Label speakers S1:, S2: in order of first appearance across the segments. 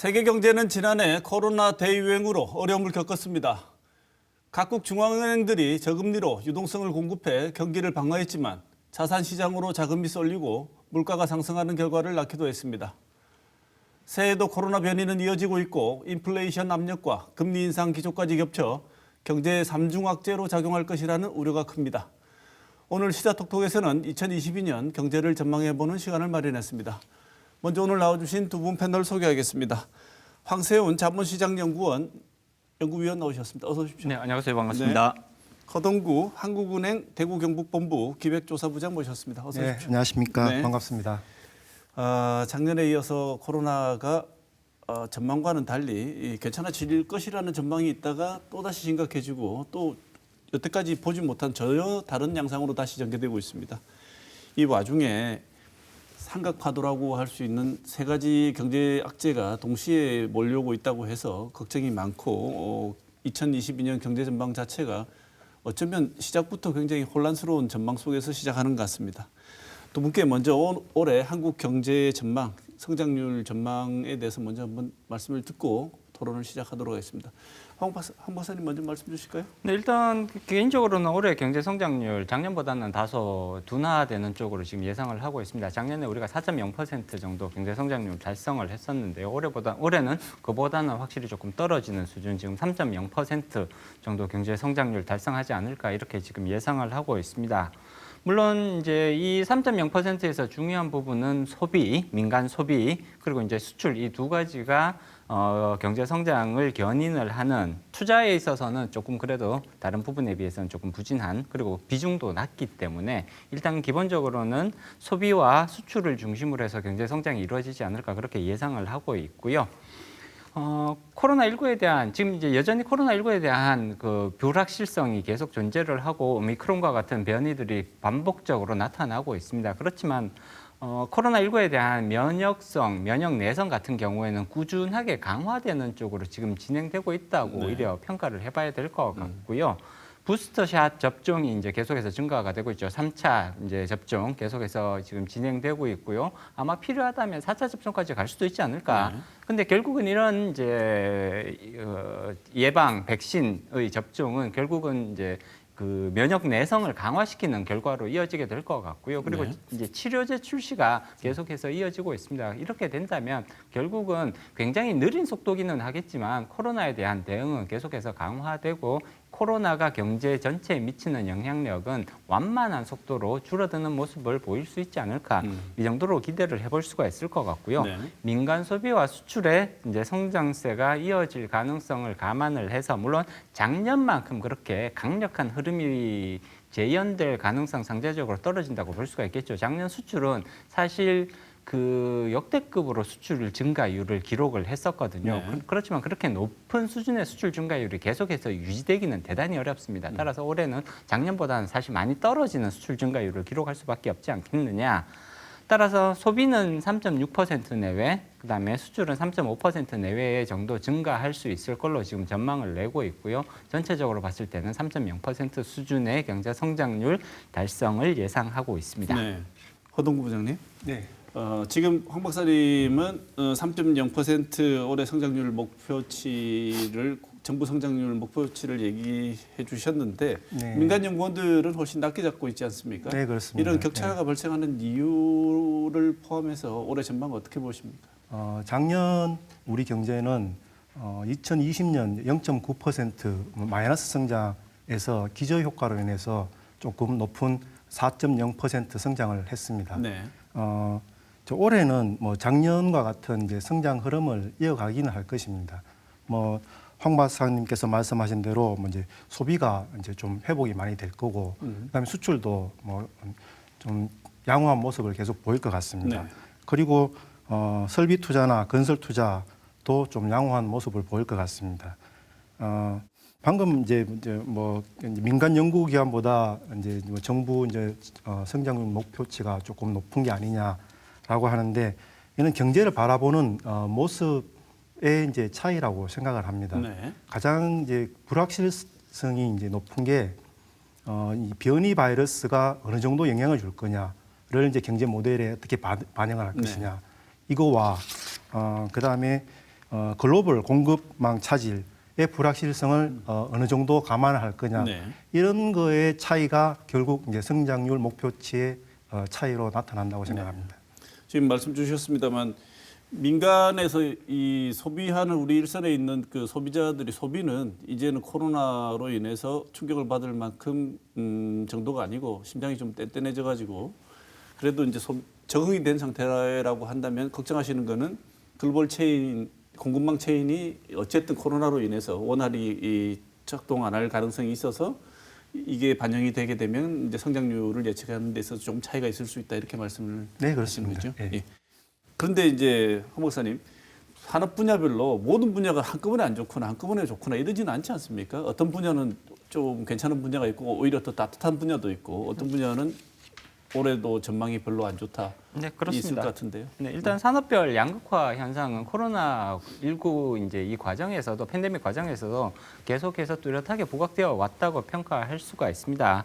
S1: 세계 경제는 지난해 코로나 대유행으로 어려움을 겪었습니다. 각국 중앙은행들이 저금리로 유동성을 공급해 경기를 방어했지만 자산 시장으로 자금이 쏠리고 물가가 상승하는 결과를 낳기도 했습니다. 새해에도 코로나 변이는 이어지고 있고 인플레이션 압력과 금리 인상 기조까지 겹쳐 경제의 삼중악재로 작용할 것이라는 우려가 큽니다. 오늘 시사톡톡에서는 2022년 경제를 전망해보는 시간을 마련했습니다. 먼저 오늘 나와주신 두 분 패널 소개하겠습니다. 황세훈 자본시장연구원 연구위원 나오셨습니다. 어서 오십시오.
S2: 네, 안녕하세요. 반갑습니다.
S1: 네. 허동구 한국은행 대구경북본부 기획조사부장 모셨습니다. 어서 오십시오.
S3: 네, 안녕하십니까.
S1: 네.
S3: 반갑습니다.
S1: 작년에 이어서 코로나가 전망과는 달리 괜찮아질 것이라는 전망이 있다가 또다시 심각해지고 또 여태까지 보지 못한 전혀 다른 양상으로 다시 전개되고 있습니다. 이 와중에 삼각파도라고 할 수 있는 세 가지 경제 악재가 동시에 몰려오고 있다고 해서 걱정이 많고 2022년 경제 전망 자체가 어쩌면 시작부터 굉장히 혼란스러운 전망 속에서 시작하는 것 같습니다. 두 분께 먼저 올해 한국 경제 전망, 성장률 전망에 대해서 먼저 한번 말씀을 듣고 토론을 시작하도록 하겠습니다. 황 박사님 먼저 말씀 주실까요?
S2: 네, 일단 개인적으로는 올해 경제 성장률 작년보다는 다소 둔화되는 쪽으로 지금 예상을 하고 있습니다. 작년에 우리가 4.0% 정도 경제 성장률 달성을 했었는데요. 올해는 그보다는 확실히 조금 떨어지는 수준, 지금 3.0% 정도 경제 성장률 달성하지 않을까 이렇게 지금 예상을 하고 있습니다. 물론 이제 이 3.0%에서 중요한 부분은 소비, 민간 소비, 그리고 이제 수출 이 두 가지가 경제 성장을 견인을 하는 투자에 있어서는 조금 그래도 다른 부분에 비해서는 조금 부진한, 그리고 비중도 낮기 때문에 일단 기본적으로는 소비와 수출을 중심으로 해서 경제 성장이 이루어지지 않을까 그렇게 예상을 하고 있고요. 코로나19에 대한, 지금 이제 여전히 코로나19에 대한 그 불확실성이 계속 존재를 하고 오미크론과 같은 변이들이 반복적으로 나타나고 있습니다. 그렇지만 코로나19에 대한 면역성, 면역 내성 같은 경우에는 꾸준하게 강화되는 쪽으로 지금 진행되고 있다고 오히려 평가를 해봐야 될 것 같고요. 부스터샷 접종이 이제 계속해서 증가가 되고 있죠. 3차 이제 접종 계속해서 지금 진행되고 있고요. 아마 필요하다면 4차 접종까지 갈 수도 있지 않을까. 근데 결국은 이런 이제 예방 백신의 접종은 결국은 이제 그 면역 내성을 강화시키는 결과로 이어지게 될 것 같고요. 그리고 이제 치료제 출시가 계속해서 이어지고 있습니다. 이렇게 된다면 결국은 굉장히 느린 속도기는 하겠지만 코로나에 대한 대응은 계속해서 강화되고 코로나가 경제 전체에 미치는 영향력은 완만한 속도로 줄어드는 모습을 보일 수 있지 않을까. 이 정도로 기대를 해볼 수가 있을 것 같고요. 민간 소비와 수출의 이제 성장세가 이어질 가능성을 감안을 해서 물론 작년만큼 그렇게 강력한 흐름이 재현될 가능성 상대적으로 떨어진다고 볼 수가 있겠죠. 작년 수출은 사실 그 역대급으로 수출 증가율을 기록을 했었거든요. 그렇지만 그렇게 높은 수준의 수출 증가율이 계속해서 유지되기는 대단히 어렵습니다. 따라서 올해는 작년보다는 사실 많이 떨어지는 수출 증가율을 기록할 수밖에 없지 않겠느냐. 따라서 소비는 3.6% 내외, 그다음에 수출은 3.5% 내외 정도 증가할 수 있을 걸로 지금 전망을 내고 있고요. 전체적으로 봤을 때는 3.0% 수준의 경제 성장률 달성을 예상하고 있습니다.
S1: 네. 허동구 부장님.
S3: 네.
S1: 지금 황 박사님은 3.0% 올해 성장률 목표치를 정부 성장률 목표치를 얘기해 주셨는데 민간 연구원들은 훨씬 낮게 잡고 있지 않습니까?
S3: 네, 그렇습니다.
S1: 이런 격차가 발생하는 이유를 포함해서 올해 전망 어떻게 보십니까?
S3: 작년 우리 경제는 2020년 0.9% 마이너스 성장에서 기저효과로 인해서 조금 높은 4.0% 성장을 했습니다. 올해는 뭐 작년과 같은 이제 성장 흐름을 이어가기는 할 것입니다. 황 박사님께서 말씀하신 대로 이제 소비가 이제 좀 회복이 많이 될 거고, 그다음에 수출도 좀 양호한 모습을 계속 보일 것 같습니다. 그리고 설비 투자나 건설 투자도 좀 양호한 모습을 보일 것 같습니다. 방금 이제 민간 연구기관보다 이제 정부 이제 성장률 목표치가 조금 높은 게 아니냐라고 하는데, 이는 경제를 바라보는 모습의 이제 차이라고 생각을 합니다. 가장 이제 불확실성이 이제 높은 게 이 변이 바이러스가 어느 정도 영향을 줄 거냐를 이제 경제 모델에 어떻게 반영을 할 것이냐, 이거와 그다음에 글로벌 공급망 차질의 불확실성을 어느 정도 감안할 거냐
S1: 네.
S3: 이런 거의 차이가 결국 이제 성장률 목표치의 차이로 나타난다고 생각합니다.
S1: 지금 말씀 주셨습니다만 민간에서 이 소비하는 우리 일선에 있는 그 소비자들이 소비는 이제는 코로나로 인해서 충격을 받을 만큼 정도가 아니고 심장이 좀 뗀뗀해져 가지고 그래도 이제 적응이 된 상태라고 한다면 걱정하시는 거는 글로벌 체인 공급망 체인이 어쨌든 코로나로 인해서 원활히 작동 안 할 가능성이 있어서 이게 반영이 되게 되면 이제 성장률을 예측하는 데 있어서 좀 차이가 있을 수 있다 이렇게 말씀을
S3: 네,
S1: 하시는
S3: 그렇습니다.
S1: 거죠.
S3: 예.
S1: 예. 그런데 이제 황 박사님 산업 분야별로 모든 분야가 한꺼번에 안 좋거나 한꺼번에 좋거나 이러지는 않지 않습니까? 어떤 분야는 좀 괜찮은 분야가 있고 오히려 더 따뜻한 분야도 있고 어떤 분야는 올해도 전망이 별로 안 좋다.
S2: 네,
S1: 있을
S2: 그렇습니다.
S1: 것 같은데요.
S2: 네, 일단 산업별 양극화 현상은 코로나19 이제 이 과정에서도 팬데믹 과정에서도 계속해서 뚜렷하게 부각되어 왔다고 평가할 수가 있습니다.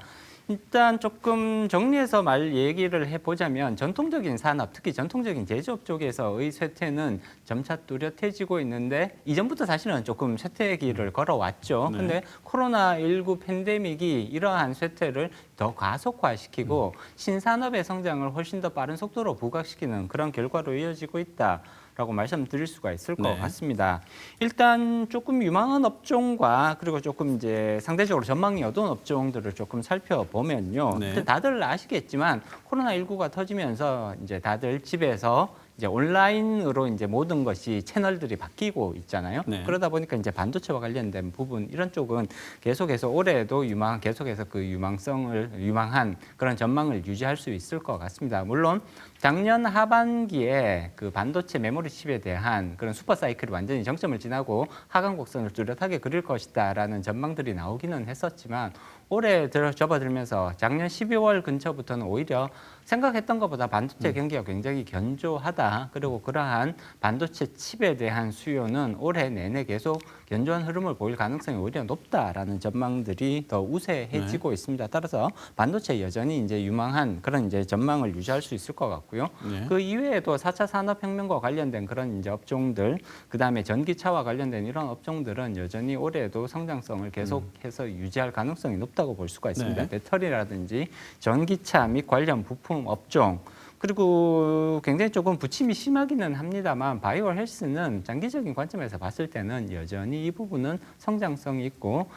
S2: 일단 조금 정리해서 얘기를 해보자면 전통적인 산업, 특히 전통적인 제조업 쪽에서의 쇠퇴는 점차 뚜렷해지고 있는데 이전부터 사실은 조금 쇠퇴기를 걸어왔죠.
S1: 네.
S2: 근데 코로나19 팬데믹이 이러한 쇠퇴를 더 가속화시키고 신산업의 성장을 훨씬 더 빠른 속도로 부각시키는 그런 결과로 이어지고 있다라고 말씀드릴 수가 있을 것
S1: 네.
S2: 같습니다. 일단 조금 유망한 업종과 그리고 조금 이제 상대적으로 전망이 어두운 업종들을 조금 살펴보면요.
S1: 네.
S2: 다들 아시겠지만 코로나19가 터지면서 이제 다들 집에서 이제 온라인으로 이제 모든 것이 채널들이 바뀌고 있잖아요.
S1: 네.
S2: 그러다 보니까 이제 반도체와 관련된 부분 이런 쪽은 계속해서 올해에도 계속해서 그 유망한 그런 전망을 유지할 수 있을 것 같습니다. 물론 작년 하반기에 그 반도체 메모리 칩에 대한 그런 슈퍼 사이클이 완전히 정점을 지나고 하강 곡선을 뚜렷하게 그릴 것이다라는 전망들이 나오기는 했었지만 올해 접어들면서 작년 12월 근처부터는 오히려 생각했던 것보다 반도체 경기가 굉장히 견조하다. 그리고 그러한 반도체 칩에 대한 수요는 올해 내내 계속 견조한 흐름을 보일 가능성이 오히려 높다라는 전망들이 더 우세해지고 있습니다. 따라서 반도체 여전히 이제 유망한 그런 이제 전망을 유지할 수 있을 것 같고요.
S1: 네.
S2: 그 이외에도 4차 산업혁명과 관련된 그런 이제 업종들, 그다음에 전기차와 관련된 이런 업종들은 여전히 올해에도 성장성을 계속해서 유지할 가능성이 높다고 볼 수가 있습니다.
S1: 네.
S2: 배터리라든지 전기차 및 관련 부품 업종, 그리고 굉장히 조금 부침이 심하기는 합니다만 바이오 헬스는 장기적인 관점에서 봤을 때는 여전히 이 부분은 성장성이 있고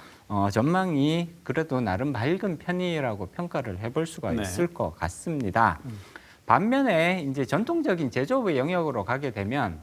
S2: 전망이 그래도 나름 맑은 편이라고 평가를 해볼 수가
S1: 네.
S2: 있을 것 같습니다. 반면에 이제 전통적인 제조업의 영역으로 가게 되면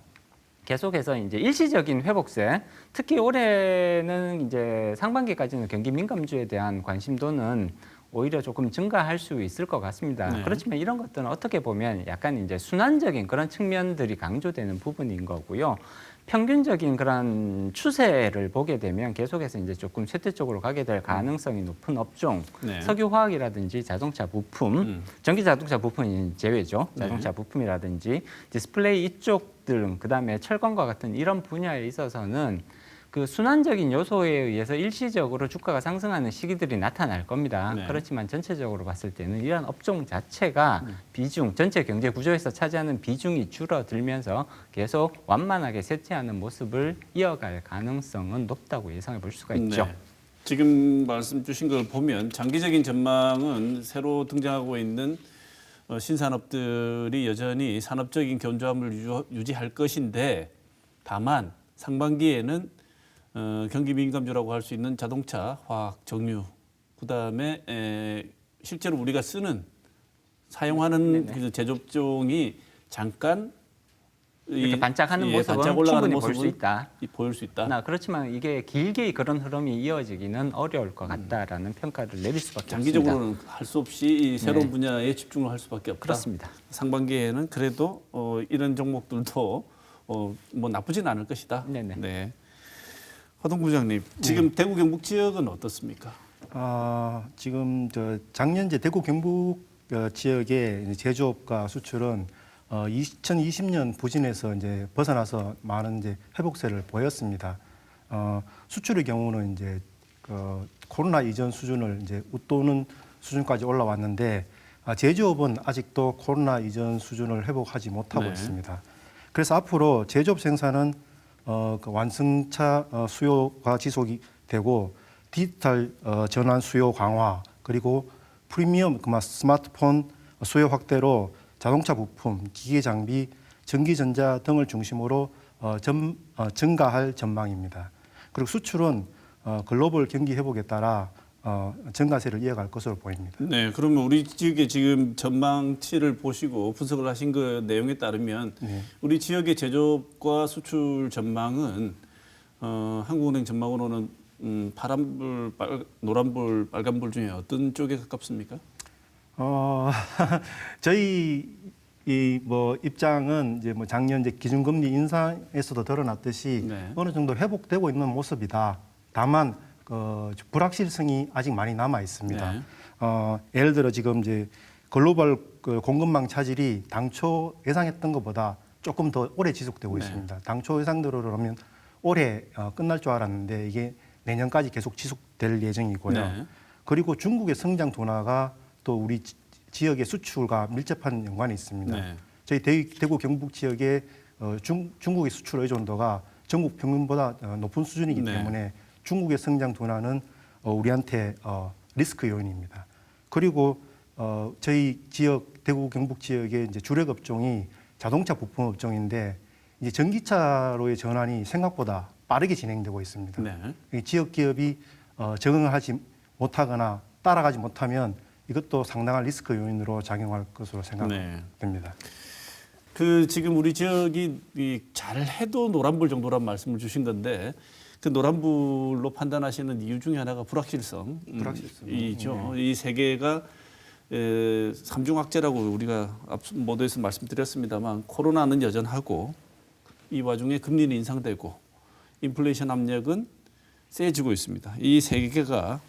S2: 계속해서 이제 일시적인 회복세, 특히 올해는 이제 상반기까지는 경기 민감주에 대한 관심도는 오히려 조금 증가할 수 있을 것 같습니다.
S1: 네.
S2: 그렇지만 이런 것들은 어떻게 보면 약간 이제 순환적인 그런 측면들이 강조되는 부분인 거고요. 평균적인 그런 추세를 보게 되면 계속해서 이제 조금 쇠퇴 쪽으로 가게 될 가능성이 높은 업종,
S1: 네.
S2: 석유화학이라든지 자동차 부품, 전기 자동차 부품이 제외죠. 자동차 부품이라든지 디스플레이 이쪽들, 그다음에 철강과 같은 이런 분야에 있어서는 그 순환적인 요소에 의해서 일시적으로 주가가 상승하는 시기들이 나타날 겁니다.
S1: 네.
S2: 그렇지만 전체적으로 봤을 때는 이러한 업종 자체가 비중, 전체 경제 구조에서 차지하는 비중이 줄어들면서 계속 완만하게 쇠퇴하는 모습을 이어갈 가능성은 높다고 예상해 볼 수가 있죠.
S1: 네. 지금 말씀 주신 걸 보면 장기적인 전망은 새로 등장하고 있는 신산업들이 여전히 산업적인 견조함을 유지할 것인데 다만 상반기에는 경기 민감주라고 할 수 있는 자동차, 화학, 정유, 그다음에 실제로 우리가 사용하는 그 제조업종이 잠깐
S2: 이렇게 반짝하는 모습은
S1: 반짝 올라가는
S2: 충분히 볼 수
S1: 모습은
S2: 있다.
S1: 보일 수 있다.
S2: 그렇지만 이게 길게 그런 흐름이 이어지기는 어려울 것 같다라는 평가를 내릴 수밖에 없습니다.
S1: 장기적으로는 할 수 없이 이 새로운 분야에 집중을 할 수밖에 없다.
S2: 그렇습니다.
S1: 상반기에는 그래도 이런 종목들도 뭐 나쁘진 않을 것이다.
S2: 네네.
S1: 네. 허동 부장님, 지금 대구 경북 지역은 어떻습니까?
S3: 지금 작년 대구 경북 지역의 제조업과 수출은 2020년 부진에서 이제 벗어나서 많은 이제 회복세를 보였습니다. 수출의 경우는 이제 코로나 이전 수준을 이제 웃도는 수준까지 올라왔는데 제조업은 아직도 코로나 이전 수준을 회복하지 못하고
S1: 네.
S3: 있습니다. 그래서 앞으로 제조업 생산은 그 완승차 수요가 지속이 되고 디지털 전환 수요 강화 그리고 프리미엄 스마트폰 수요 확대로 자동차 부품, 기계 장비, 전기전자 등을 중심으로 증가할 전망입니다. 그리고 수출은 글로벌 경기 회복에 따라 증가세를 이어갈 것으로 보입니다.
S1: 네, 그러면 우리 지역의 지금 전망치를 보시고 분석을 하신 그 내용에 따르면
S3: 네.
S1: 우리 지역의 제조업과 수출 전망은 한국은행 전망으로는 파란불, 노란불, 빨간불 중에 어떤 쪽에 가깝습니까?
S3: 저희 입장은 이제 작년 기준금리 인상에서도 드러났듯이
S1: 네.
S3: 어느 정도 회복되고 있는 모습이다. 다만 불확실성이 아직 많이 남아 있습니다.
S1: 네.
S3: 예를 들어 지금 이제 글로벌 공급망 차질이 당초 예상했던 것보다 조금 더 오래 지속되고
S1: 네.
S3: 있습니다. 당초 예상대로라면 올해 끝날 줄 알았는데 이게 내년까지 계속 지속될 예정이고요.
S1: 네.
S3: 그리고 중국의 성장 둔화가 또 우리 지역의 수출과 밀접한 연관이 있습니다.
S1: 네.
S3: 저희 대구 경북 지역의 중국의 수출 의존도가 전국 평균보다 높은 수준이기
S1: 네.
S3: 때문에 중국의 성장 둔화는 우리한테 리스크 요인입니다. 그리고 저희 지역 대구 경북 지역의 이제 주력 업종이 자동차 부품 업종인데 이제 전기차로의 전환이 생각보다 빠르게 진행되고 있습니다.
S1: 네.
S3: 이 지역 기업이 적응을 하지 못하거나 따라가지 못하면 이것도 상당한 리스크 요인으로 작용할 것으로 생각됩니다.
S1: 그 지금 우리 지역이 잘해도 노란불 정도란 말씀을 주신 건데 그 노란불로 판단하시는 이유 중에 하나가 불확실성이죠. 이 세 개가 삼중악재라고 우리가 모두에서 말씀드렸습니다만 코로나는 여전하고 이 와중에 금리는 인상되고 인플레이션 압력은 세지고 있습니다. 이 세 개가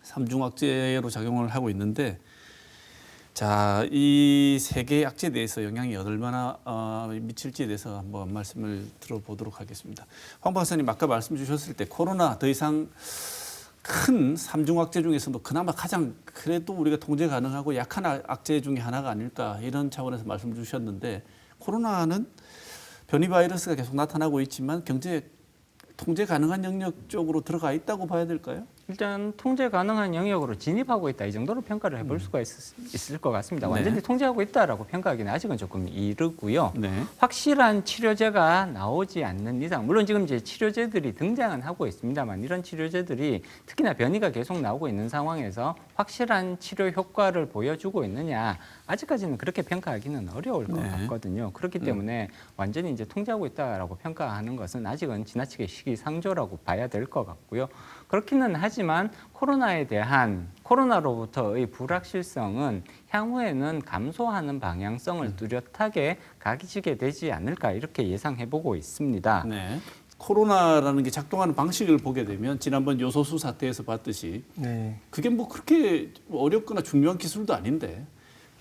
S1: 삼중악재로 작용을 하고 있는데 자, 이 세 개의 악재에 대해서 영향이 얼마나 미칠지에 대해서 한번 말씀을 들어보도록 하겠습니다. 황 박사님 아까 말씀 주셨을 때 코로나 더 이상 큰 삼중악재 중에서도 그나마 가장 그래도 우리가 통제 가능하고 약한 악재 중에 하나가 아닐까 이런 차원에서 말씀 주셨는데 코로나는 변이 바이러스가 계속 나타나고 있지만 경제 통제 가능한 영역 쪽으로 들어가 있다고 봐야 될까요?
S2: 일단 통제 가능한 영역으로 진입하고 있다 이 정도로 평가를 해볼 수가 있을 것 같습니다.
S1: 네.
S2: 완전히 통제하고 있다라고 평가하기는 아직은 조금 이르고요.
S1: 네.
S2: 확실한 치료제가 나오지 않는 이상, 물론 지금 이제 치료제들이 등장은 하고 있습니다만 이런 치료제들이 특히나 변이가 계속 나오고 있는 상황에서 확실한 치료 효과를 보여주고 있느냐 아직까지는 그렇게 평가하기는 어려울 것
S1: 네.
S2: 같거든요. 그렇기 때문에 완전히 이제 통제하고 있다라고 평가하는 것은 아직은 지나치게 시기상조라고 봐야 될 것 같고요. 그렇기는 하지만 코로나로부터의 불확실성은 향후에는 감소하는 방향성을 뚜렷하게 가지게 되지 않을까 이렇게 예상해보고 있습니다.
S1: 네. 코로나라는 게 작동하는 방식을 보게 되면 지난번 요소수 사태에서 봤듯이
S3: 네.
S1: 그게 뭐 그렇게 어렵거나 중요한 기술도 아닌데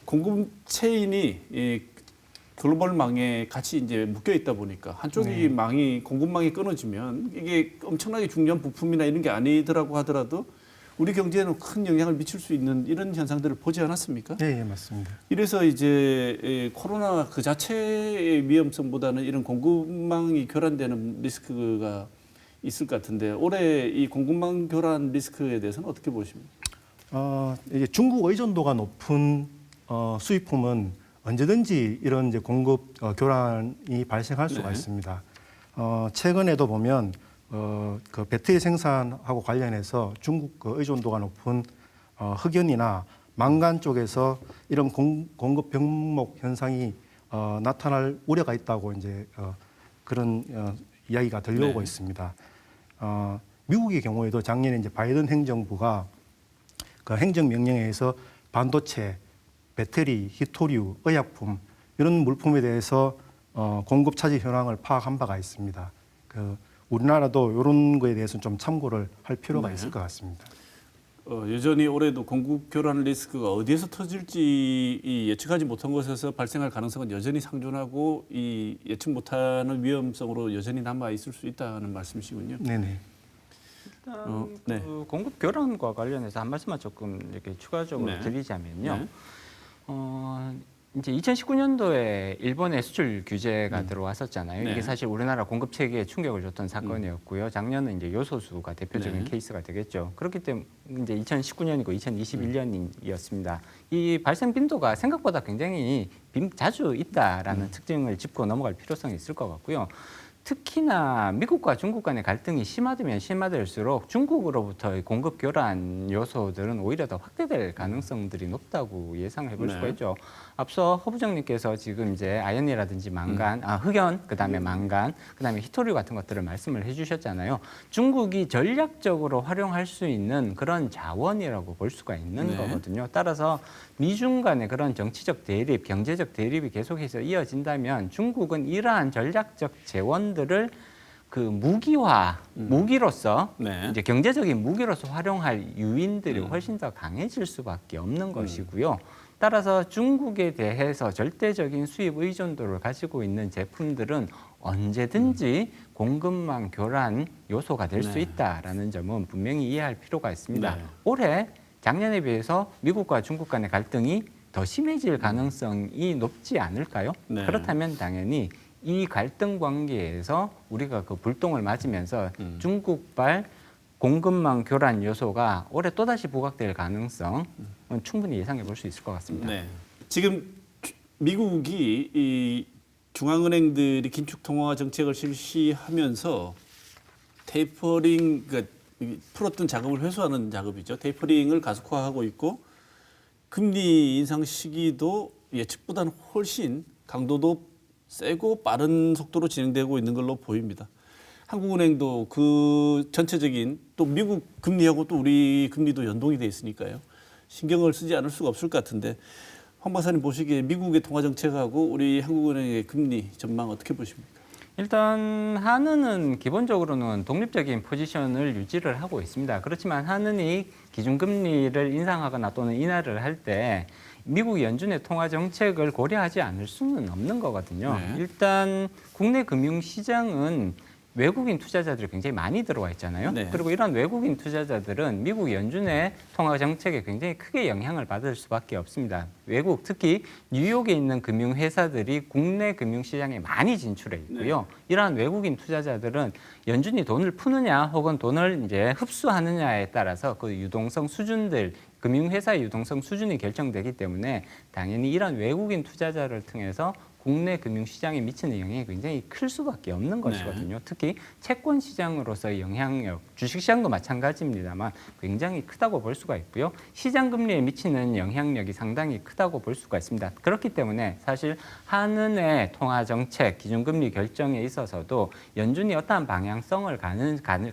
S1: 공급 체인이 이 글로벌망에 같이 이제 묶여 있다 보니까 한쪽이 공급망이 끊어지면 이게 엄청나게 중요한 부품이나 이런 게 아니더라고 하더라도 우리 경제에는 큰 영향을 미칠 수 있는 이런 현상들을 보지 않았습니까?
S3: 네, 맞습니다.
S1: 이래서 이제 코로나 그 자체의 위험성보다는 이런 공급망이 교란되는 리스크가 있을 것 같은데 올해 이 공급망 교란 리스크에 대해서는 어떻게 보십니까?
S3: 이게 중국 의존도가 높은 수입품은 언제든지 이런 이제 공급 교란이 발생할 수가
S1: 네.
S3: 있습니다. 최근에도 보면 그 배터리 생산하고 관련해서 중국 그 의존도가 높은 흑연이나 망간 쪽에서 이런 공급 병목 현상이 나타날 우려가 있다고 이제 그런 이야기가 들려오고
S1: 네.
S3: 있습니다. 미국의 경우에도 작년에 이제 바이든 행정부가 그 행정명령에 의해서 반도체, 배터리, 히토류, 의약품 이런 물품에 대해서 공급 차질 현황을 파악한 바가 있습니다. 우리나라도 이런 거에 대해서는 좀 참고를 할 필요가
S1: 네.
S3: 있을 것 같습니다.
S1: 여전히 올해도 공급 교란 리스크가 어디에서 터질지 예측하지 못한 곳에서 발생할 가능성은 여전히 상존하고 이 예측 못하는 위험성으로 여전히 남아 있을 수 있다는 말씀이시군요.
S3: 네네.
S2: 일단
S1: 네.
S2: 그 공급 교란과 관련해서 한 말씀만 조금 이렇게 추가적으로
S1: 네.
S2: 드리자면요.
S1: 네.
S2: 이제 2019년도에 일본의 수출 규제가 들어왔었잖아요.
S1: 네.
S2: 이게 사실 우리나라 공급 체계에 충격을 줬던 사건이었고요. 작년은 이제 요소수가 대표적인
S1: 네.
S2: 케이스가 되겠죠. 그렇기 때문에 이제 2019년이고 2021년이었습니다. 이 발생 빈도가 생각보다 굉장히 자주 있다라는 특징을 짚고 넘어갈 필요성이 있을 것 같고요. 특히나 미국과 중국 간의 갈등이 심화되면 심화될수록 중국으로부터의 공급 교란 요소들은 오히려 더 확대될 가능성들이 높다고 예상해 볼
S1: 네.
S2: 수가 있죠. 앞서 허 부장님께서 지금 이제 아연이라든지 망간, 흑연, 그다음에 망간, 그다음에 히토류 같은 것들을 말씀을 해주셨잖아요. 중국이 전략적으로 활용할 수 있는 그런 자원이라고 볼 수가 있는
S1: 네.
S2: 거거든요. 따라서 미중 간의 그런 정치적 대립, 경제적 대립이 계속해서 이어진다면 중국은 이러한 전략적 재원들을 그 무기로서
S1: 네.
S2: 이제 경제적인 무기로서 활용할 유인들이 훨씬 더 강해질 수밖에 없는 것이고요. 따라서 중국에 대해서 절대적인 수입 의존도를 가지고 있는 제품들은 언제든지 공급망 교란 요소가 될 수
S1: 네.
S2: 있다라는 점은 분명히 이해할 필요가 있습니다.
S1: 네.
S2: 올해 작년에 비해서 미국과 중국 간의 갈등이 더 심해질 가능성이 높지 않을까요?
S1: 네.
S2: 그렇다면 당연히 이 갈등 관계에서 우리가 그 불똥을 맞으면서 중국발 공급망 교란 요소가 올해 또다시 부각될 가능성은 충분히 예상해 볼 수 있을 것 같습니다.
S1: 네. 지금 미국이 이 중앙은행들이 긴축 통화 정책을 실시하면서 테이퍼링, 그러니까 풀었던 자금을 회수하는 작업이죠. 테이퍼링을 가속화하고 있고 금리 인상 시기도 예측보다는 훨씬 강도도 세고 빠른 속도로 진행되고 있는 걸로 보입니다. 한국은행도 그 전체적인 또 미국 금리하고 또 우리 금리도 연동이 돼 있으니까요. 신경을 쓰지 않을 수가 없을 것 같은데 황 박사님 보시기에 미국의 통화 정책하고 우리 한국은행의 금리 전망 어떻게 보십니까?
S2: 일단 한은은 기본적으로는 독립적인 포지션을 유지를 하고 있습니다. 그렇지만 한은이 기준금리를 인상하거나 또는 인하를 할 때 미국 연준의 통화 정책을 고려하지 않을 수는 없는 거거든요.
S1: 네.
S2: 일단 국내 금융시장은 외국인 투자자들이 굉장히 많이 들어와 있잖아요.
S1: 네.
S2: 그리고 이런 외국인 투자자들은 미국 연준의 통화 정책에 굉장히 크게 영향을 받을 수밖에 없습니다. 외국, 특히 뉴욕에 있는 금융회사들이 국내 금융시장에 많이 진출해 있고요. 이러한 외국인 투자자들은 연준이 돈을 푸느냐 혹은 돈을 이제 흡수하느냐에 따라서 그 유동성 수준들, 금융회사의 유동성 수준이 결정되기 때문에 당연히 이런 외국인 투자자를 통해서 국내 금융시장에 미치는 영향이 굉장히 클 수밖에 없는 것이거든요. 특히 채권 시장으로서의 영향력, 주식시장도 마찬가지입니다만 굉장히 크다고 볼 수가 있고요. 시장 금리에 미치는 영향력이 상당히 크다고 볼 수가 있습니다. 그렇기 때문에 사실 한은의 통화 정책, 기준금리 결정에 있어서도 연준이 어떠한 방향성을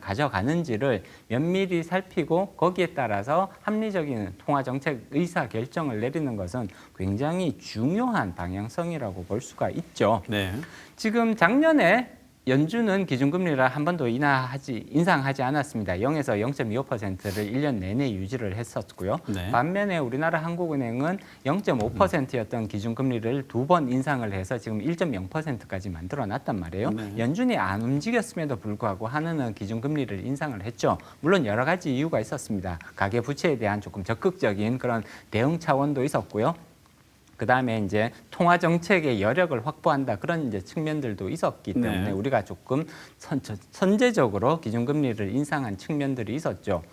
S2: 가져가는지를 면밀히 살피고 거기에 따라서 합리적인 통화 정책 의사 결정을 내리는 것은 굉장히 중요한 방향성이라고 볼 수가 있죠.
S1: 네.
S2: 지금 작년에 연준은 기준금리를 한 번도 인상하지 않았습니다. 0에서 0.25%를 1년 내내 유지를 했었고요.
S1: 네.
S2: 반면에 우리나라 한국은행은 0.5%였던 기준금리를 2번 인상을 해서 지금 1.0%까지 만들어놨단 말이에요.
S1: 네.
S2: 연준이 안 움직였음에도 불구하고 한은은 기준금리를 인상을 했죠. 물론 여러 가지 이유가 있었습니다. 가계부채에 대한 조금 적극적인 그런 대응 차원도 있었고요. 그다음에 이제 통화 정책의 여력을 확보한다 그런 이제 측면들도 있었기 때문에
S1: 네.
S2: 우리가 조금 선제적으로 기준금리를 인상한 측면들이 있었죠.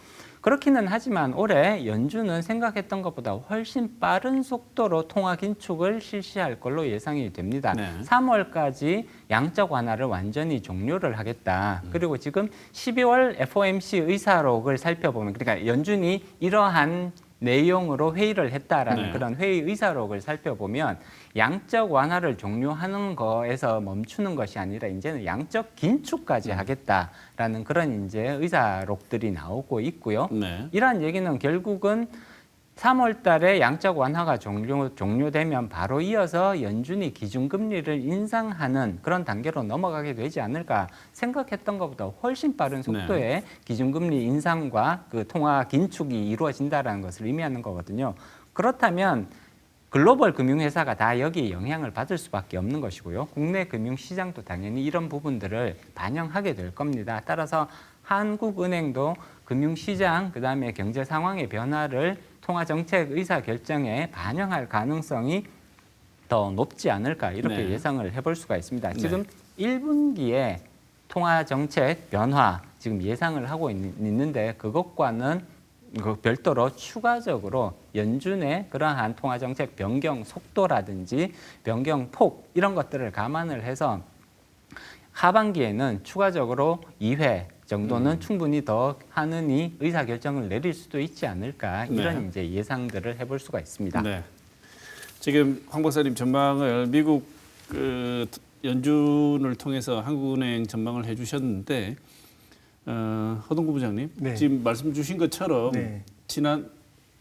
S2: 그렇기는 하지만 올해 연준은 생각했던 것보다 훨씬 빠른 속도로 통화 긴축을 실시할 걸로 예상이 됩니다.
S1: 네.
S2: 3월까지 양적 완화를 완전히 종료를 하겠다. 그리고 지금 12월 FOMC 의사록을 살펴보면 그러니까 연준이 이러한 내용으로 회의를 했다라는
S1: 네.
S2: 그런 회의 의사록을 살펴보면 양적 완화를 종료하는 거에서 멈추는 것이 아니라 이제는 양적 긴축까지 하겠다라는 그런 이제 의사록들이 나오고 있고요.
S1: 네.
S2: 이러한 얘기는 결국은 3월 달에 양적 완화가 종료되면 바로 이어서 연준이 기준금리를 인상하는 그런 단계로 넘어가게 되지 않을까 생각했던 것보다 훨씬 빠른 속도의 기준금리 인상과 그 통화 긴축이 이루어진다는 것을 의미하는 거거든요. 그렇다면 글로벌 금융회사가 다 여기에 영향을 받을 수밖에 없는 것이고요. 국내 금융시장도 당연히 이런 부분들을 반영하게 될 겁니다. 따라서 한국은행도 금융시장, 그다음에 경제 상황의 변화를 통화정책 의사결정에 반영할 가능성이 더 높지 않을까 이렇게
S1: 네.
S2: 예상을 해볼 수가 있습니다.
S1: 네.
S2: 지금 1분기에 통화 정책 변화 지금 예상을 하고 있는데 그것과는 별도로 추가적으로 연준의 그러한 통화 정책 변경 속도라든지 변경 폭 이런 것들을 감안을 해서 하반기에는 추가적으로 2회 정도는 충분히 더 하느니 의사 결정을 내릴 수도 있지 않을까 이런
S1: 네.
S2: 이제 예상들을 해볼 수가 있습니다.
S1: 네. 지금 황 박사님 전망을 미국 연준을 통해서 한국은행 전망을 해주셨는데 허동구 부장님
S3: 네.
S1: 지금 말씀 주신 것처럼
S3: 네.
S1: 지난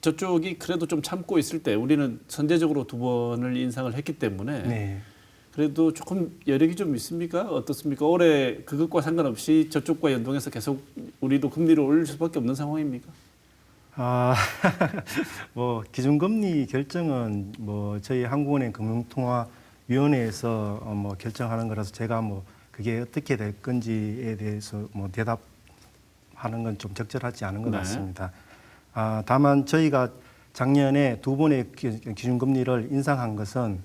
S1: 저쪽이 그래도 좀 참고 있을 때 우리는 선제적으로 2번을 인상을 했기 때문에
S3: 네.
S1: 그래도 조금 여력이 좀 있습니까? 어떻습니까? 올해 그것과 상관없이 저쪽과 연동해서 계속 우리도 금리를 올릴 수밖에 없는 상황입니까?
S3: 뭐 기준금리 결정은 뭐 저희 한국은행 금융통화위원회에서 뭐 결정하는 거라서 제가 뭐 그게 어떻게 될 건지에 대해서 뭐 대답하는 건 좀 적절하지 않은 것
S1: 네.
S3: 같습니다. 다만 저희가 작년에 2번의 기준금리를 인상한 것은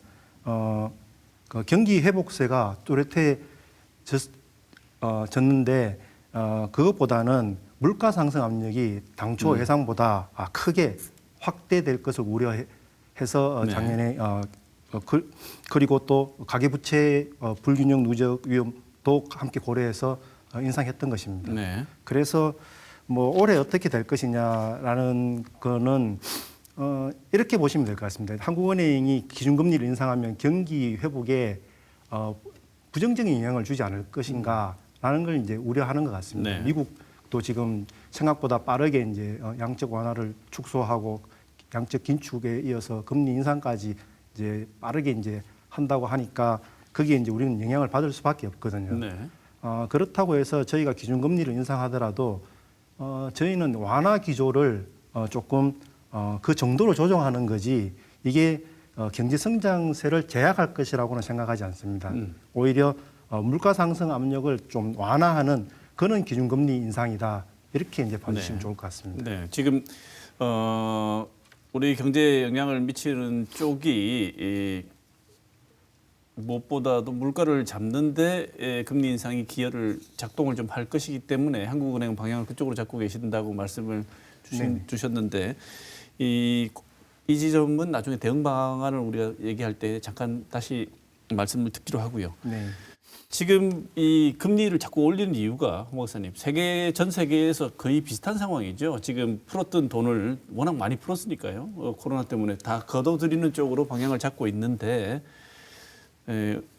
S3: 그 경기 회복세가 뚜렷해졌는데 그것보다는 물가 상승 압력이 당초 예상보다 크게 확대될 것을 우려해서
S1: 네.
S3: 작년에 그리고 또 가계부채 불균형 누적 위험도 함께 고려해서 인상했던 것입니다.
S1: 네.
S3: 그래서 뭐 올해 어떻게 될 것이냐라는 거는 이렇게 보시면 될 것 같습니다. 한국은행이 기준금리를 인상하면 경기 회복에 부정적인 영향을 주지 않을 것인가라는 걸 이제 우려하는 것 같습니다.
S1: 네.
S3: 미국도 지금 생각보다 빠르게 이제 양적 완화를 축소하고 양적 긴축에 이어서 금리 인상까지 이제 빠르게 이제 한다고 하니까 거기에 이제 우리는 영향을 받을 수밖에 없거든요.
S1: 네.
S3: 그렇다고 해서 저희가 기준금리를 인상하더라도 저희는 완화 기조를 조금 그 정도로 조정하는 거지 이게 경제 성장세를 제약할 것이라고는 생각하지 않습니다. 오히려 물가 상승 압력을 좀 완화하는 그런 기준금리 인상이다 이렇게 이제 봐주시면
S1: 네.
S3: 좋을 것 같습니다.
S1: 네. 지금 우리 경제에 영향을 미치는 쪽이 무엇보다도 물가를 잡는데 금리 인상이 기여를 작동을 좀 할 것이기 때문에 한국은행 방향을 그쪽으로 잡고 계신다고 말씀을 주셨는데 이 지점은 나중에 대응 방안을 우리가 얘기할 때 잠깐 다시 말씀을 듣기로 하고요.
S3: 네.
S1: 지금 이 금리를 자꾸 올리는 이유가 홍 박사님 전 세계에서 거의 비슷한 상황이죠. 지금 풀었던 돈을 워낙 많이 풀었으니까요. 코로나 때문에 다 걷어들이는 쪽으로 방향을 잡고 있는데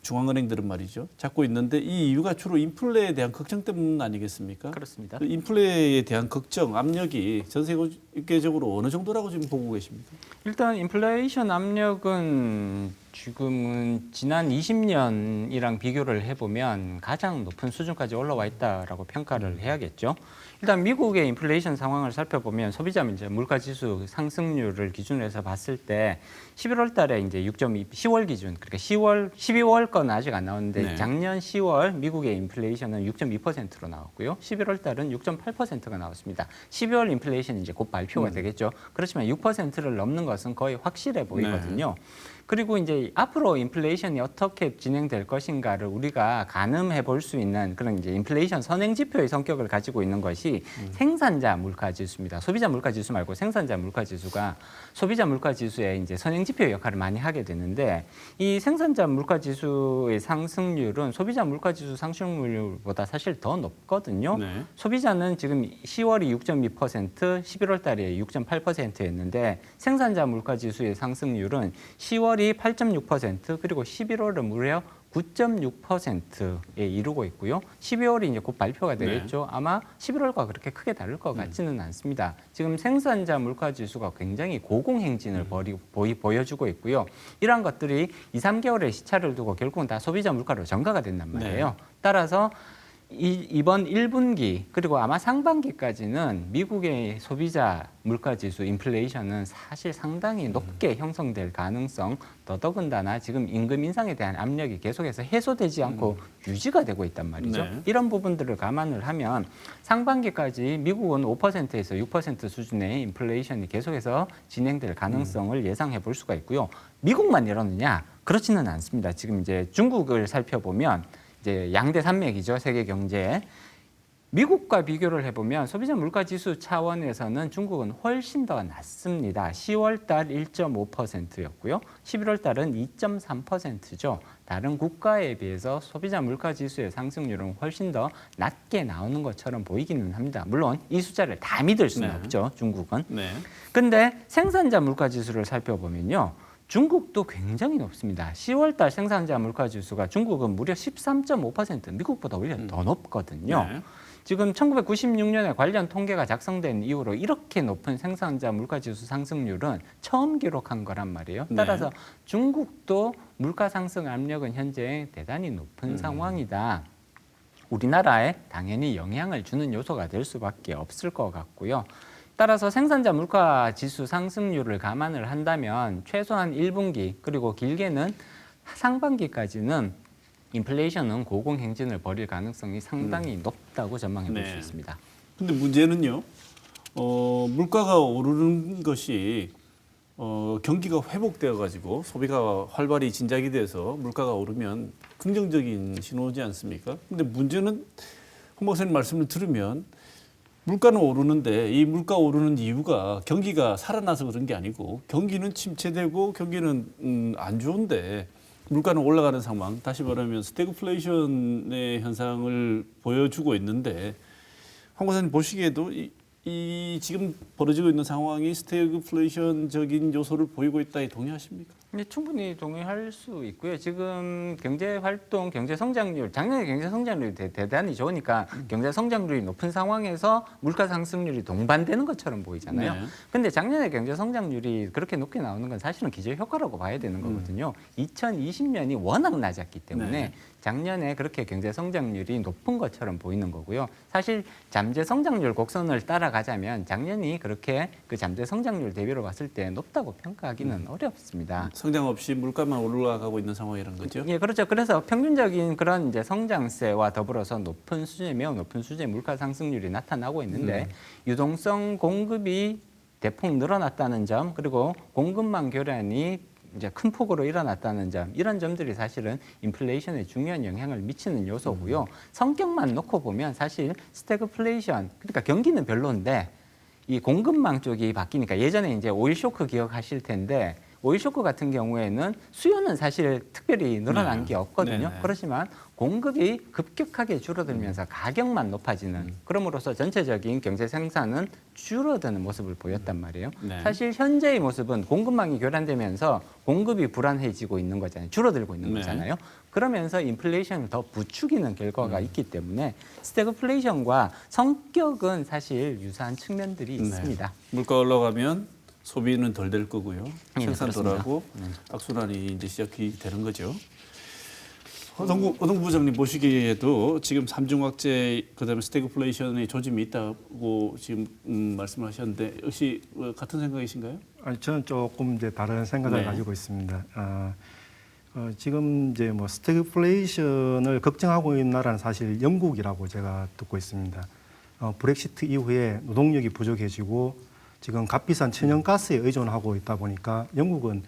S1: 중앙은행들은 말이죠. 잡고 있는데 이 이유가 주로 인플레에 대한 걱정 때문 아니겠습니까?
S2: 그렇습니다.
S1: 그 인플레에 대한 걱정, 압력이 전 세계적으로 어느 정도라고 지금 보고 계십니까?
S2: 일단 인플레이션 압력은 지금은 지난 20년이랑 비교를 해보면 가장 높은 수준까지 올라와 있다라고 평가를 해야겠죠. 일단 미국의 인플레이션 상황을 살펴보면 소비자 문제 물가지수 상승률을 기준으로 해서 봤을 때 11월 달에 이제 6.2, 10월 기준, 그러니까 12월 건 아직 안 나오는데
S1: 네.
S2: 작년 10월 미국의 인플레이션은 6.2%로 나왔고요. 11월 달은 6.8%가 나왔습니다. 12월 인플레이션이 이제 곧 발표가 되겠죠. 그렇지만 6%를 넘는 것은 거의 확실해 보이거든요. 그리고 이제 앞으로 인플레이션이 어떻게 진행될 것인가를 우리가 가늠해 볼 수 있는 그런 이제 인플레이션 선행 지표의 성격을 가지고 있는 것이 생산자 물가 지수입니다. 소비자 물가 지수 말고 생산자 물가 지수가 소비자 물가 지수의 이제 선행 지표의 역할을 많이 하게 되는데 이 생산자 물가 지수의 상승률은 소비자 물가 지수 상승률보다 사실 더 높거든요.
S1: 네.
S2: 소비자는 지금 10월이 6.2%, 11월 달에 6.8%였는데 생산자 물가 지수의 상승률은 10월이 8.6% 그리고 11월은 무려 9.6%에 이르고 있고요. 12월이 이제 곧 발표가 되겠죠. 아마 11월과 그렇게 크게 다를 것 같지는 않습니다. 지금 생산자 물가 지수가 굉장히 고공행진을 보여주고 있고요. 이러한 것들이 2, 3개월의 시차를 두고 결국은 다 소비자 물가로 전가가 된단 말이에요. 따라서 이번 1분기 그리고 아마 상반기까지는 미국의 소비자 물가지수 인플레이션은 사실 상당히 높게 형성될 가능성, 더더군다나 지금 임금 인상에 대한 압력이 계속해서 해소되지 않고 유지가 되고 있단 말이죠.
S1: 네.
S2: 이런 부분들을 감안을 하면 상반기까지 미국은 5%에서 6% 수준의 인플레이션이 계속해서 진행될 가능성을 예상해 볼 수가 있고요. 미국만 이러느냐? 그렇지는 않습니다. 지금 이제 중국을 살펴보면 이제 양대 산맥이죠. 세계 경제. 미국과 비교를 해보면 소비자 물가 지수 차원에서는 중국은 훨씬 더 낮습니다. 10월 달 1.5%였고요. 11월 달은 2.3%죠. 다른 국가에 비해서 소비자 물가 지수의 상승률은 훨씬 더 낮게 나오는 것처럼 보이기는 합니다. 물론 이 숫자를 다 믿을 수는
S1: 네.
S2: 없죠. 중국은.
S1: 네.
S2: 근데 생산자 물가 지수를 살펴보면요. 중국도 굉장히 높습니다. 10월 달 생산자 물가 지수가 중국은 무려 13.5%, 미국보다 오히려 더 높거든요.
S1: 네.
S2: 지금 1996년에 관련 통계가 작성된 이후로 이렇게 높은 생산자 물가 지수 상승률은 처음 기록한 거란 말이에요. 따라서 중국도 물가 상승 압력은 현재 대단히 높은 상황이다. 우리나라에 당연히 영향을 주는 요소가 될 수밖에 없을 것 같고요. 따라서 생산자 물가 지수 상승률을 감안을 한다면 최소한 1분기 그리고 길게는 상반기까지는 인플레이션은 고공행진을 벌일 가능성이 상당히 높다고 전망해 볼 수
S1: 네.
S2: 있습니다.
S1: 근데 문제는요. 물가가 오르는 것이 경기가 회복되어 가지고 소비가 활발히 진작이 돼서 물가가 오르면 긍정적인 신호지 않습니까? 근데 문제는 홍 박사님 말씀을 들으면 물가는 오르는데 이 물가 오르는 이유가 경기가 살아나서 그런 게 아니고 경기는 침체되고 경기는 안 좋은데 물가는 올라가는 상황, 다시 말하면 스태그플레이션의 현상을 보여주고 있는데 황 박사님 보시기에도 이 지금 벌어지고 있는 상황이 스태그플레이션적인 요소를 보이고 있다에 동의하십니까?
S2: 네, 충분히 동의할 수 있고요. 지금 경제 활동, 경제 성장률, 작년에 경제 성장률이 대단히 좋으니까 경제 성장률이 높은 상황에서 물가 상승률이 동반되는 것처럼 보이잖아요.
S1: 네.
S2: 근데 작년에 경제 성장률이 그렇게 높게 나오는 건 사실은 기저효과라고 효과라고 봐야 되는 거거든요. 2020년이 워낙 낮았기 때문에
S1: 네.
S2: 작년에 그렇게 경제 성장률이 높은 것처럼 보이는 거고요. 사실 잠재 성장률 곡선을 따라가자면 작년이 그렇게 그 잠재 성장률 대비로 봤을 때 높다고 평가하기는 어렵습니다.
S1: 성장 없이 물가만 올라가고 있는 상황이라는 거죠.
S2: 예, 그렇죠. 그래서 평균적인 그런 이제 성장세와 더불어서 높은 수준의 매우 높은 수준의 물가 상승률이 나타나고 있는데 유동성 공급이 대폭 늘어났다는 점, 그리고 공급망 교란이 이제 큰 폭으로 일어났다는 점, 이런 점들이 사실은 인플레이션에 중요한 영향을 미치는 요소고요. 성격만 놓고 보면 사실 스태그플레이션, 그러니까 경기는 별로인데 이 공급망 쪽이 바뀌니까 예전에 이제 오일 쇼크 기억하실 텐데 오일 쇼크 같은 경우에는 수요는 사실 특별히 늘어난 게 없거든요.
S1: 네네.
S2: 그렇지만 공급이 급격하게 줄어들면서 가격만 높아지는, 그럼으로써 전체적인 경제 생산은 줄어드는 모습을 보였단 말이에요.
S1: 네.
S2: 사실 현재의 모습은 공급망이 교란되면서 공급이 불안해지고 있는 거잖아요. 줄어들고 있는
S1: 네.
S2: 거잖아요. 그러면서 인플레이션을 더 부추기는 결과가 있기 때문에 스태그플레이션과 성격은 사실 유사한 측면들이 있습니다.
S1: 물가 올라가면 소비는 덜 될 거고요.
S2: 네,
S1: 생산
S2: 그렇습니다.
S1: 덜하고 악순환이 이제 시작이 되는 거죠. 허동구 부장님 보시기에도 지금 삼중악재 그다음에 스태그플레이션의 조짐이 있다고 지금 말씀하셨는데 역시 같은 생각이신가요?
S3: 아니, 저는 조금 이제 다른 생각을
S1: 네.
S3: 가지고 있습니다. 지금 이제 뭐 스태그플레이션을 걱정하고 있는 나라는 사실 영국이라고 제가 듣고 있습니다. 브렉시트 이후에 노동력이 부족해지고 지금 값비싼 천연가스에 의존하고 있다 보니까 영국은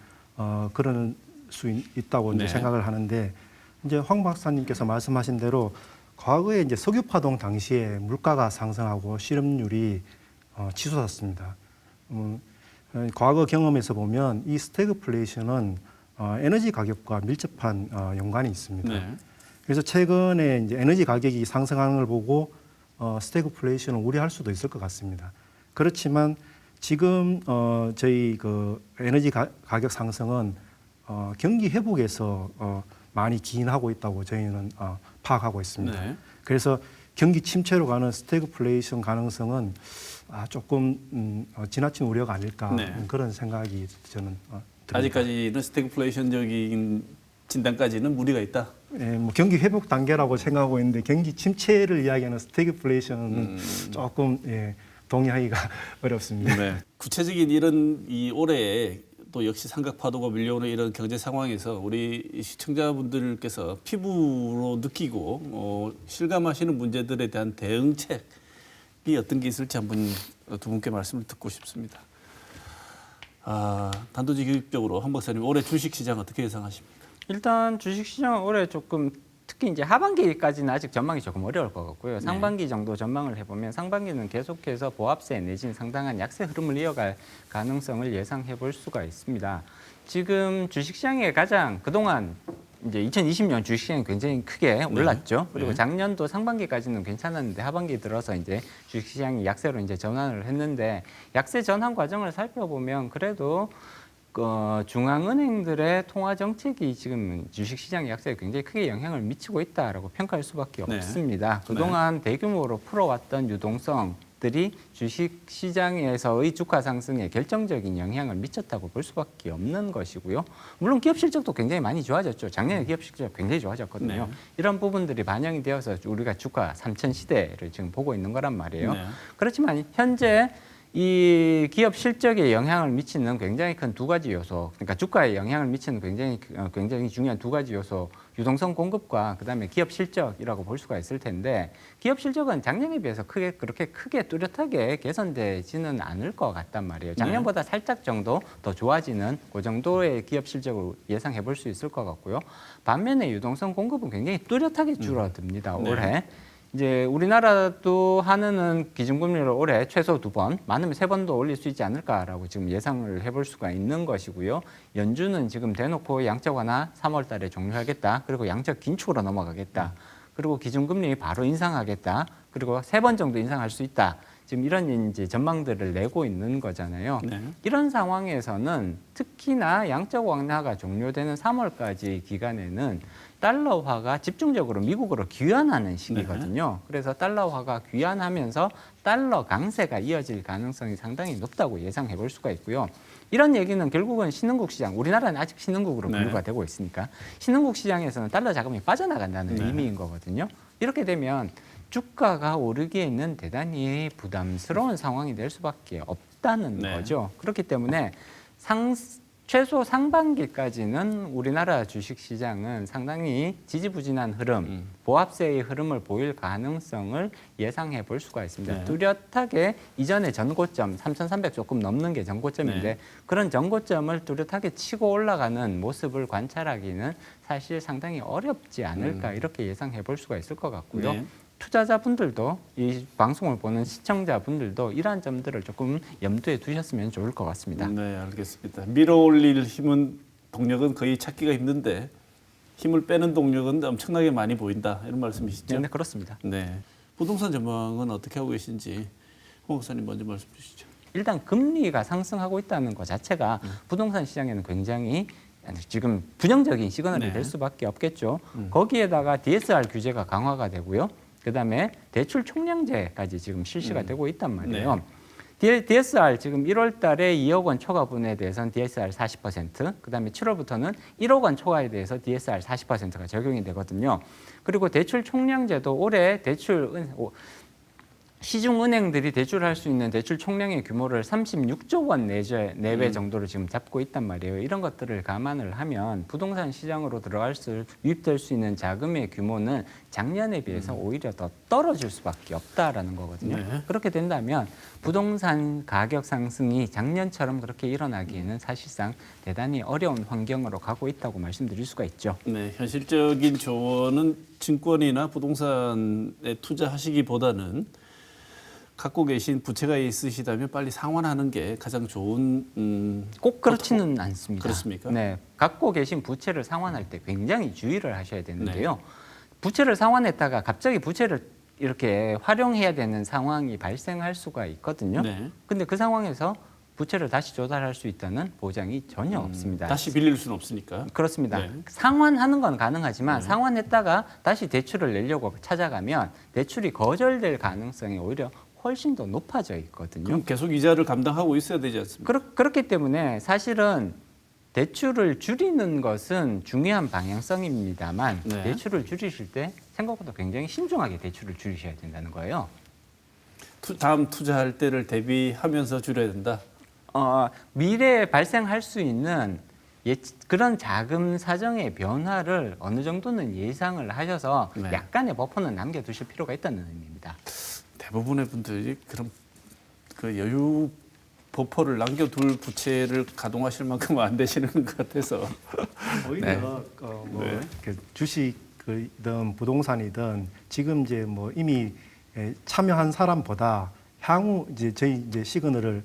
S3: 그런 수 있다고 이제
S1: 네.
S3: 생각을 하는데 이제 황 박사님께서 말씀하신 대로 과거에 이제 석유 파동 당시에 물가가 상승하고 실업률이 치솟았습니다. 과거 경험에서 보면 이 스태그플레이션은 에너지 가격과 밀접한 연관이 있습니다.
S1: 네.
S3: 그래서 최근에 이제 에너지 가격이 상승하는 걸 보고 스태그플레이션을 우려할 수도 있을 것 같습니다. 그렇지만 지금 저희 그 에너지 가격 상승은 경기 회복에서 많이 기인하고 있다고 저희는 파악하고 있습니다.
S1: 네.
S3: 그래서 경기 침체로 가는 스태그플레이션 가능성은 조금 지나친 우려가 아닐까
S1: 네.
S3: 그런 생각이 저는 듭니다.
S1: 아직까지는 스태그플레이션적인 진단까지는 무리가 있다.
S3: 예, 뭐 경기 회복 단계라고 생각하고 있는데 경기 침체를 이야기하는 스태그플레이션은 조금 동의하기가 어렵습니다.
S1: 네. 구체적인 이런 이 올해 또 역시 삼각 파도가 밀려오는 이런 경제 상황에서 우리 시청자분들께서 피부로 느끼고 실감하시는 문제들에 대한 대응책이 어떤 게 있을지 한번 두 분께 말씀을 듣고 싶습니다. 단도직입적으로 황 박사님 올해 주식시장 어떻게 예상하십니까?
S2: 일단 주식시장은 올해 조금 특히 이제 하반기까지는 아직 전망이 조금 어려울 것 같고요. 상반기 정도 전망을 해보면 상반기는 계속해서 보합세 내지는 상당한 약세 흐름을 이어갈 가능성을 예상해 볼 수가 있습니다. 지금 주식시장에 가장 그동안 이제 2020년 주식시장이 굉장히 크게 올랐죠. 그리고 작년도 상반기까지는 괜찮았는데 하반기 들어서 이제 주식시장이 약세로 이제 전환을 했는데 약세 전환 과정을 살펴보면 그래도 중앙은행들의 통화 정책이 지금 주식시장 약세에 굉장히 크게 영향을 미치고 있다라고 평가할 수밖에 없습니다. 그동안 대규모로 풀어왔던 유동성들이 주식시장에서의 주가 상승에 결정적인 영향을 미쳤다고 볼 수밖에 없는 것이고요. 물론 기업 실적도 굉장히 많이 좋아졌죠. 작년에 기업 실적 굉장히 좋아졌거든요. 이런 부분들이 반영이 되어서 우리가 주가 3천 시대를 지금 보고 있는 거란 말이에요. 그렇지만 현재 이 기업 실적에 영향을 미치는 굉장히 큰 두 가지 요소, 그러니까 주가에 영향을 미치는 굉장히 중요한 두 가지 요소, 유동성 공급과 그다음에 기업 실적이라고 볼 수가 있을 텐데 기업 실적은 작년에 비해서 그렇게 크게 뚜렷하게 개선되지는 않을 것 같단 말이에요. 작년보다 살짝 정도 더 좋아지는 그 정도의 기업 실적을 예상해 볼 수 있을 것 같고요. 반면에 유동성 공급은 굉장히 뚜렷하게 줄어듭니다. 올해. 이제 우리나라도 한은은 기준금리를 올해 최소 2번, 많으면 3번도 올릴 수 있지 않을까라고 지금 예상을 해볼 수가 있는 것이고요. 연준은 지금 대놓고 양적 완화 3월 달에 종료하겠다. 그리고 양적 긴축으로 넘어가겠다. 그리고 기준금리 바로 인상하겠다. 그리고 3번 정도 인상할 수 있다. 지금 이런 이제 전망들을 내고 있는 거잖아요. 이런 상황에서는 특히나 양적 완화가 종료되는 3월까지 기간에는 달러화가 집중적으로 미국으로 귀환하는 시기거든요. 그래서 달러화가 귀환하면서 달러 강세가 이어질 가능성이 상당히 높다고 예상해 볼 수가 있고요. 이런 얘기는 결국은 신흥국 시장, 우리나라는 아직 신흥국으로 분류가 되고 있으니까 신흥국 시장에서는 달러 자금이 빠져나간다는 의미인 거거든요. 이렇게 되면 주가가 오르기에는 대단히 부담스러운 상황이 될 수밖에 없다는 거죠. 그렇기 때문에 최소 상반기까지는 우리나라 주식시장은 상당히 지지부진한 흐름, 보합세의 흐름을 보일 가능성을 예상해 볼 수가 있습니다. 뚜렷하게 이전의 전고점, 3,300 조금 넘는 게 전고점인데 그런 전고점을 뚜렷하게 치고 올라가는 모습을 관찰하기는 사실 상당히 어렵지 않을까 이렇게 예상해 볼 수가 있을 것 같고요. 투자자분들도 이 방송을 보는 시청자분들도 이러한 점들을 조금 염두에 두셨으면 좋을 것 같습니다.
S1: 네, 알겠습니다. 밀어올릴 힘은 동력은 거의 찾기가 힘든데 힘을 빼는 동력은 엄청나게 많이 보인다. 이런 말씀이시죠?
S2: 네, 그렇습니다.
S1: 네. 부동산 전망은 어떻게 하고 계신지 홍 박사님 먼저 말씀 주시죠.
S2: 일단 금리가 상승하고 있다는 것 자체가 부동산 시장에는 굉장히 지금 부정적인 시그널이 될 수밖에 없겠죠. 거기에다가 DSR 규제가 강화가 되고요. 그다음에 대출 총량제까지 지금 실시가 되고 있단 말이에요. DSR 지금 1월 달에 2억 원 초과분에 대해서는 DSR 40%, 그다음에 7월부터는 1억 원 초과에 대해서 DSR 40%가 적용이 되거든요. 그리고 대출 총량제도 올해 시중은행들이 대출할 수 있는 대출 총량의 규모를 36조 원 내외 정도로 지금 잡고 있단 말이에요. 이런 것들을 감안을 하면 부동산 시장으로 유입될 수 있는 자금의 규모는 작년에 비해서 오히려 더 떨어질 수밖에 없다라는 거거든요. 그렇게 된다면 부동산 가격 상승이 작년처럼 그렇게 일어나기에는 사실상 대단히 어려운 환경으로 가고 있다고 말씀드릴 수가 있죠.
S1: 네, 현실적인 조언은 증권이나 부동산에 투자하시기보다는 갖고 계신 부채가 있으시다면 빨리 상환하는 게 가장 좋은
S2: 꼭 그렇지는 않습니다.
S1: 그렇습니까?
S2: 네, 갖고 계신 부채를 상환할 때 굉장히 주의를 하셔야 되는데요. 부채를 상환했다가 갑자기 부채를 이렇게 활용해야 되는 상황이 발생할 수가 있거든요. 근데 그 상황에서 부채를 다시 조달할 수 있다는 보장이 전혀 없습니다.
S1: 다시 빌릴 수는 없으니까.
S2: 그렇습니다. 상환하는 건 가능하지만 상환했다가 다시 대출을 내려고 찾아가면 대출이 거절될 가능성이 오히려 훨씬 더 높아져 있거든요.
S1: 그럼 계속 이자를 감당하고 있어야 되지 않습니까?
S2: 그렇기 때문에 사실은 대출을 줄이는 것은 중요한 방향성입니다만
S1: 네.
S2: 대출을 줄이실 때 생각보다 굉장히 신중하게 대출을 줄이셔야 된다는 거예요.
S1: 다음 투자할 때를 대비하면서 줄여야 된다.
S2: 미래에 발생할 수 있는 그런 자금 사정의 변화를 어느 정도는 예상을 하셔서
S1: 네.
S2: 약간의 버퍼는 남겨두실 필요가 있다는 의미입니다.
S1: 대부분의 분들이 그런 그 여유 버퍼를 남겨둘 부채를 가동하실 만큼 안 되시는 것 같아서.
S3: 오히려
S1: 네.
S3: 뭐
S1: 네.
S3: 그 주식이든 부동산이든 지금 이제 뭐 이미 참여한 사람보다 향후 이제 저희 이제 시그널을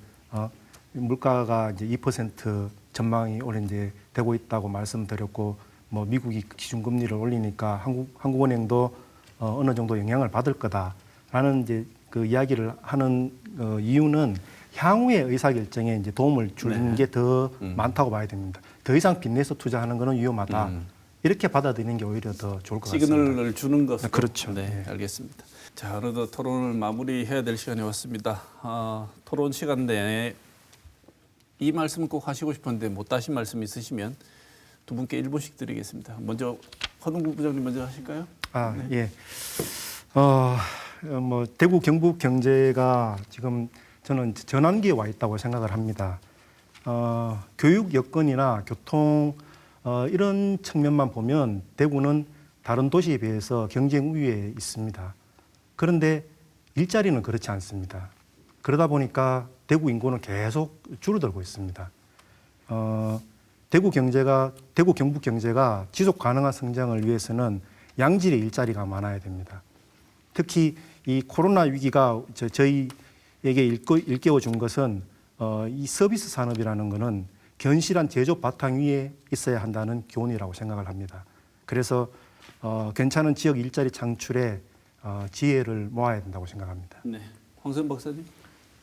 S3: 물가가 이제 2% 전망이 올해 이제 되고 있다고 말씀드렸고, 뭐 미국이 기준금리를 올리니까 한국은행도 어느 정도 영향을 받을 거다라는 이제 그 이야기를 하는 이유는 향후의 의사결정에 이제 도움을 주는 게 더 많다고 봐야 됩니다. 더 이상 빚내서 투자하는 것은 위험하다. 이렇게 받아들이는 게 오히려 더 좋을 것 같습니다.
S1: 시그널을 주는 것으로.
S3: 그렇죠.
S1: 네,
S3: 네.
S1: 알겠습니다. 자, 어느덧 토론을 마무리해야 될 시간이 왔습니다. 토론 시간 내에 이 말씀은 꼭 하시고 싶은데 못 하신 말씀 있으시면 두 분께 1분씩 드리겠습니다. 먼저 허동국 부장님 먼저 하실까요?
S3: 예. 뭐 대구 경북 경제가 지금 저는 전환기에 와 있다고 생각을 합니다. 교육 여건이나 교통 이런 측면만 보면 대구는 다른 도시에 비해서 경쟁 우위에 있습니다. 그런데 일자리는 그렇지 않습니다. 그러다 보니까 대구 인구는 계속 줄어들고 있습니다. 대구 경북 경제가 지속 가능한 성장을 위해서는 양질의 일자리가 많아야 됩니다. 특히 이 코로나 위기가 저희에게 일깨워 준 것은 이 서비스 산업이라는 것은 견실한 제조 바탕 위에 있어야 한다는 교훈이라고 생각을 합니다. 그래서 괜찮은 지역 일자리 창출에 지혜를 모아야 된다고 생각합니다.
S1: 네, 황선 박사님.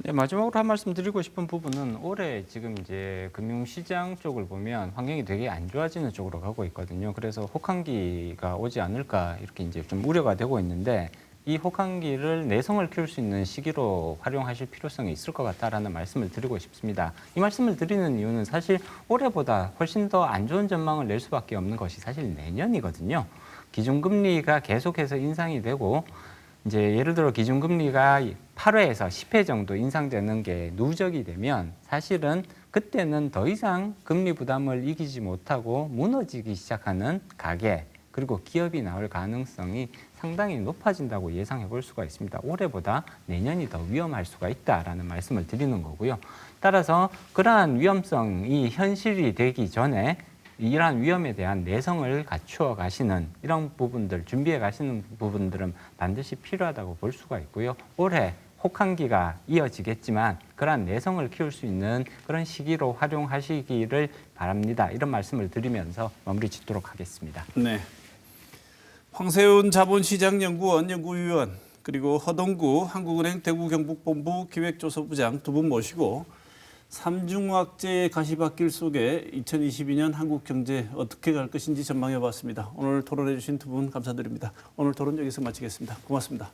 S2: 네, 마지막으로 한 말씀 드리고 싶은 부분은 올해 지금 이제 금융시장 쪽을 보면 환경이 되게 안 좋아지는 쪽으로 가고 있거든요. 그래서 혹한기가 오지 않을까 이렇게 이제 좀 우려가 되고 있는데 이 혹한기를 내성을 키울 수 있는 시기로 활용하실 필요성이 있을 것 같다라는 말씀을 드리고 싶습니다. 이 말씀을 드리는 이유는 사실 올해보다 훨씬 더 안 좋은 전망을 낼 수밖에 없는 것이 사실 내년이거든요. 기준금리가 계속해서 인상이 되고 이제 예를 들어 기준금리가 8회에서 10회 정도 인상되는 게 누적이 되면 사실은 그때는 더 이상 금리 부담을 이기지 못하고 무너지기 시작하는 가계 그리고 기업이 나올 가능성이 상당히 높아진다고 예상해 볼 수가 있습니다. 올해보다 내년이 더 위험할 수가 있다라는 말씀을 드리는 거고요. 따라서 그러한 위험성이 현실이 되기 전에 이러한 위험에 대한 내성을 갖추어 가시는 이런 부분들, 준비해 가시는 부분들은 반드시 필요하다고 볼 수가 있고요. 올해 혹한기가 이어지겠지만 그러한 내성을 키울 수 있는 그런 시기로 활용하시기를 바랍니다. 이런 말씀을 드리면서 마무리 짓도록 하겠습니다.
S1: 네. 황세훈 자본시장연구원 연구위원 그리고 허동구 한국은행 대구경북본부 기획조서부장 두 분 모시고 삼중학제의 가시밭길 속에 2022년 한국 경제 어떻게 갈 것인지 전망해 봤습니다. 오늘 토론해 주신 두 분 감사드립니다. 오늘 토론 여기서 마치겠습니다. 고맙습니다.